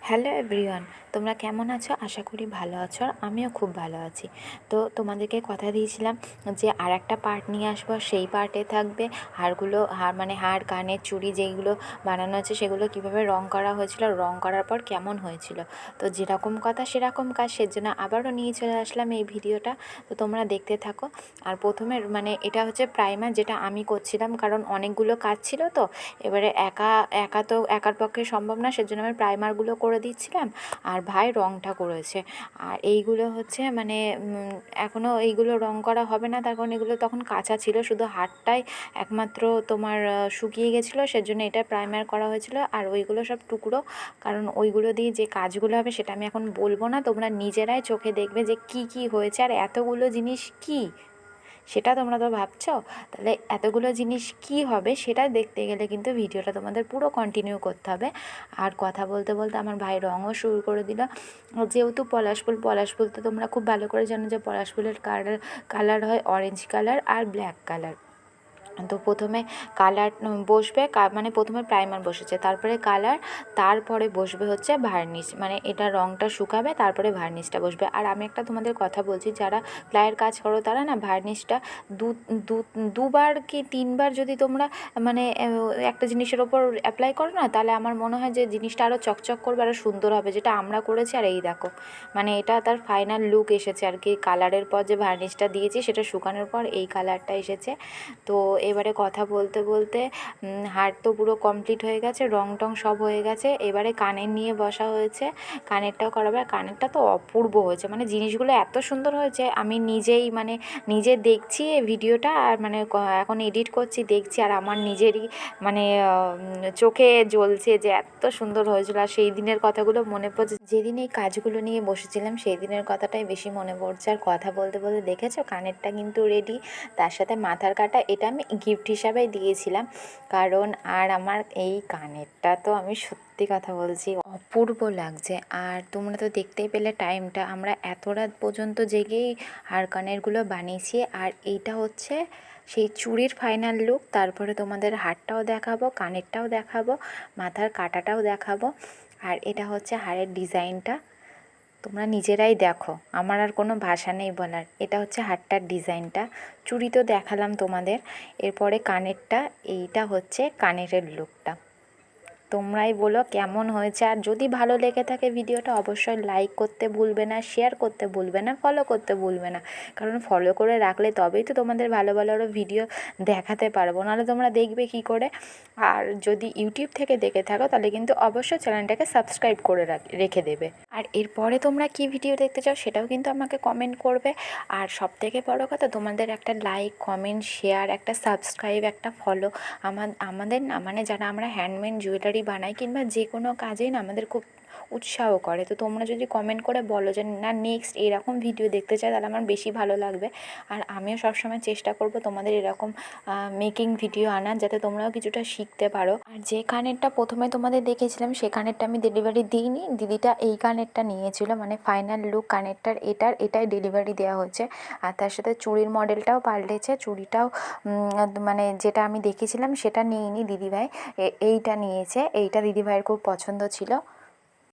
Hello everyone, তোমরা কেমন আছো? আশা করি ভালো আছো, আর আমিও খুব ভালো আছি। তো তোমাদেরকে কথা দিয়েছিলাম যে আর একটা পার্ট নিয়ে আসবো, সেই পার্টে থাকবে হার কানের চুড়ি যেইগুলো বানানো হচ্ছে সেগুলো কিভাবে রং করা হয়েছিল, রং করার পর কেমন হয়েছিল। তো যেরকম কথা সেরকম কাজ, সেজন্য আবারও নিয়ে চলে আসলাম এই ভিডিওটা। তো তোমরা দেখতে থাকো। আর প্রথমে এটা হচ্ছে প্রাইমার, যেটা আমি করছিলাম, কারণ অনেকগুলো কাজ ছিল। তো এবারে একার পক্ষে সম্ভব না, সেজন্য আমি প্রাইমারগুলো করে দিচ্ছিলাম আর ভাই রঙটা করেছে। আর এইগুলো হচ্ছে এখনও এইগুলো রং করা হবে না, তার কারণ এগুলো তখন কাঁচা ছিল, শুধু হাতটাই একমাত্র তোমার শুকিয়ে গেছিলো, সেজন্য এটা প্রাইমার করা হয়েছিল। আর ওইগুলো সব টুকরো, কারণ ওইগুলো দিয়ে যে কাজগুলো হবে সেটা আমি এখন বলবো না, তোমরা নিজেরাই চোখে দেখবে যে কি কি হয়েছে আর এতগুলো জিনিস কি, সেটা তোমরা তো ভাবছো। তাহলে এতগুলো জিনিস কি হবে সেটা দেখতে গেলে কিন্তু ভিডিওটা তোমাদের পুরো কন্টিনিউ করতে হবে। আর কথা বলতে বলতে আমার ভাই রঙও শুরু করে দিল। যেহেতু পলাশ ফুল তো তোমরা খুব ভালো করে জানো যে পলাশ ফুলের কালার হয় অরেঞ্জ কালার আর ব্ল্যাক কালার। তো প্রথমে কালার বসবে, প্রথমে প্রাইমার বসেছে, তারপরে কালার, তারপরে বসবে হচ্ছে ভার্নিশ, এটা রঙটা শুকাবে, তারপরে ভার্নিশটা বসবে। আর আমি একটা তোমাদের কথা বলছি, যারা ক্লায়ের কাজ করো তারা না ভার্নিশটা দু দু দুবার কি তিনবার যদি তোমরা একটা জিনিসের ওপর অ্যাপ্লাই করো না, তাহলে আমার মনে হয় যে জিনিসটা আরও চকচক করবে, আরও সুন্দর হবে, যেটা আমরা করেছি। আর এই দেখো, এটা তার ফাইনাল লুক এসেছে আর কি। কালারের পর যে ভার্নিশটা দিয়েছি সেটা শুকানোর পর এই কালারটা এসেছে। তো এবারে কথা বলতে বলতে হার তো পুরো কমপ্লিট হয়ে গেছে, রং টং সব হয়ে গেছে। এবারে কানের নিয়ে বসা হয়েছে, কানেরটাও করাবে। আর কানেরটা তো অপূর্ব হয়েছে, জিনিসগুলো এত সুন্দর হয়েছে, আমি নিজে দেখছি এই ভিডিওটা, আর এখন এডিট করছি, দেখছি, আর আমার নিজেরই চোখে জ্বলছে যে এত সুন্দর হয়েছিল। আর সেই দিনের কথাগুলো মনে পড়ছে, যেদিন এই কাজগুলো নিয়ে বসেছিলাম সেই দিনের কথাটাই বেশি মনে পড়ছে। আর কথা বলতে বলতে দেখেছো কানেরটা কিন্তু রেডি, তার সাথে মাথার কাটা, এটা আমি গিফট হিসাবেই দিয়েছিলাম। কারণ আর আমার এই কানেরটা তো আমি সত্যি কথা বলছি অপূর্ব লাগছে। আর তোমরা তো দেখতেই পেলে টাইমটা, আমরা এত রাত পর্যন্ত জেগেই হার কানেরগুলো বানিয়েছি। আর এইটা হচ্ছে সেই চুড়ির ফাইনাল লুক। তারপরে তোমাদের হারটাও দেখাবো, কানেরটাও দেখাবো, মাথার কাটাটাও দেখাবো। আর এটা হচ্ছে হারের ডিজাইনটা, তোমরা নিজেরাই দেখো, আমার আর কোনো ভাষা নেই বলার। এটা হচ্ছে হারটার ডিজাইনটা, চুড়ি তো দেখালাম তোমাদের। এরপরে কানেরটা, এইটা হচ্ছে কানেরের লুকটা। তোমরাই বলো কেমন হয়েছে। আর যদি ভালো লেগে থাকে ভিডিওটা অবশ্যই লাইক করতে ভুলবে না, শেয়ার করতে ভুলবে না, ফলো করতে ভুলবে না, কারণ ফলো করে রাখলে তবেই তো তোমাদের ভালো ভালো আরও ভিডিও দেখাতে পারবো, নাহলে তোমরা দেখবে কি করে। আর যদি ইউটিউব থেকে দেখে থাকো তাহলে কিন্তু অবশ্যই চ্যানেলটাকে সাবস্ক্রাইব করে রেখে দেবে। আর এরপরে তোমরা কি ভিডিও দেখতে চাও সেটাও কিন্তু আমাকে কমেন্ট করবে। আর সবথেকে বড় কথা, তোমাদের একটা লাইক, কমেন্ট, শেয়ার, একটা সাবস্ক্রাইব, একটা ফলো আমাদের না যারা আমরা হ্যান্ডমেড জুয়েলারি বানাই কিংবা যে কোনো কাজেই না আমাদের খুব উৎসাহ করে। তো তোমরা যদি কমেন্ট করে বলো যে না নেক্সট এরকম ভিডিও দেখতে চাই, তাহলে আমার বেশি ভালো লাগবে। আর আমিও সবসময় চেষ্টা করব তোমাদের এরকম মেকিং ভিডিও আনার, যাতে তোমরাও কিছুটা শিখতে পারো। আর যে কানেরটা প্রথমে তোমাদের দেখেছিলাম সে কানেরটা আমি ডেলিভারি দিইনি, দিদিটা এই কানেরটা নিয়েছিল, ফাইনাল লুক কানেরটার এটাই ডেলিভারি দেওয়া হচ্ছে। আর তার সাথে চুড়ির মডেলটাও পাল্টেছে, চুড়িটাও যেটা আমি দেখেছিলাম সেটা নিইনি দিদিভাই, এইটা নিয়েছে। এইটা দিদিভাইয়ের খুব পছন্দ ছিল।